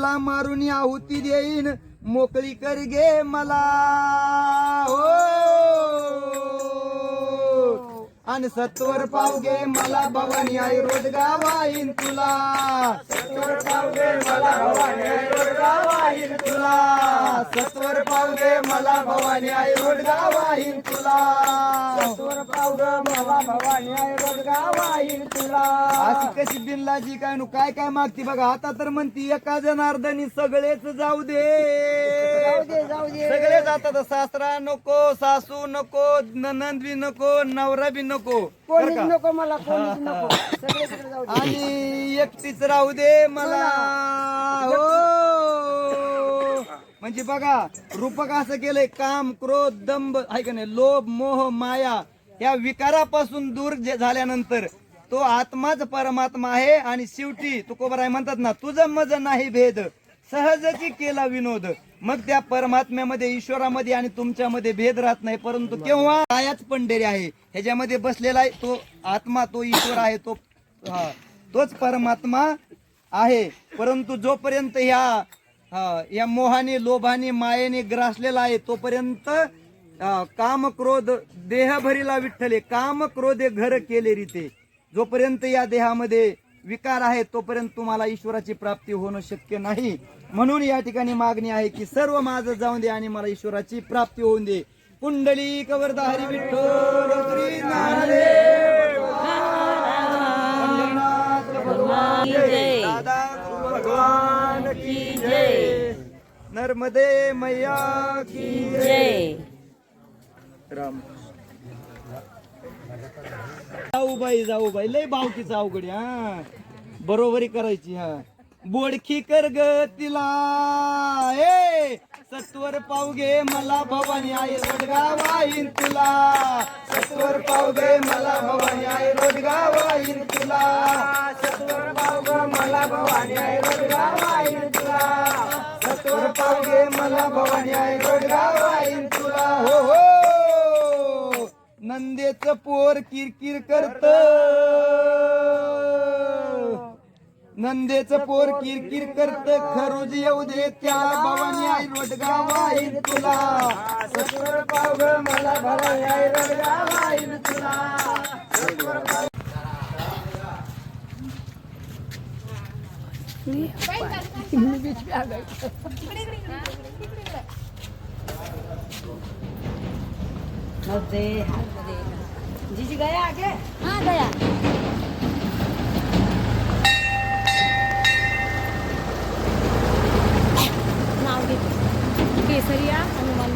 तुला मारून आहुती देईन मोकळी कर गे मला हो आणि सत्वर पाव घे मला भवानी आई रोजगा वाहीन तुला सत्वर पाव घे मला भवानी आई रोजगा वाहीन तुला सत्वर पाव घे मला भवानी आई रोजगा वाहीन तुला सत्वर पाव घे मला भवानी आई रोजगा वाहीन तुला अशी कशी बिनलाजी काय नु काय काय मागती बघा. आता तर म्हणती एका जनार्दनी सगळेच जाऊ दे जाऊ दे सगळे जातात. सासरा नको सासू नको ननंद बी नको नवरा बी नको कोणीच नको मला कोणीच नको सगळे तिकडे जाऊ दे आणि एकटीच राहू दे मला हो. म्हणजे बघा रूपक असं केलंय काम क्रोध दंभ आहे का नाही लोभ मोह माया या विकारापासून दूर झाल्यानंतर तो आत्माच परमात्मा आहे. आणि शेवटी तुकोबराय म्हणतात ना तुझं मज नाही भेद सहजची केला विनोद. मग त्या परमात्म्यामध्ये ईश्वरामध्ये आणि तुमच्यामध्ये भेद राहत नाही. परंतु केव्हा कायाच पंढरी आहे ह्याच्यामध्ये बसलेला आहे तो आत्मा तो ईश्वर आहे तो तोच परमात्मा आहे. परंतु जोपर्यंत या मोहाने लोभाने मायेने ग्रासलेला आहे तोपर्यंत काम क्रोध देह भरीला विठ्ठले काम क्रोधे घर केले रीते. जोपर्यंत या देहामध्ये विकार आहे तोपर्यंत तुम्हाला ईश्वराची प्राप्ती होणं शक्य नाही. म्हणून या ठिकाणी मागणी आहे की सर्व माझं जाऊन दे आणि मला ईश्वराची प्राप्ती होऊन दे. कुंडली कवरदा हरी विठ्ठल श्री ज्ञानदेव भगवान जय दादा गुरु भगवान की जय नर्मदे मैया की जय राम. जाऊ बाई लय भावकीचा अवघड हा बरोबरी करायची हा. बोडखी कर ग तिला ए सत्वर पाव घे मला भवानी आई रोजगा वाहीन तुला सत्वर पाव घे मला भवानी आई रोजगा वाहीन तुला सत्वर पाव घे मला भवानी आई रोजगा वाहीन तुला सत्वर पाव घे मला भवानी आई रोजगा वाहीन तुला हो हो. नंदेच पोर किरकिर करत नंदेच पोर किरकिर करत खरोज येऊ दे त्या भवानी आई रोजगा वाहीन तुला सत्वर पाव मला भवानी आई रोजगा वाहीन तुला सत्वर पाव. जीजी गया आगे हाँ गया केसरिया हनुमान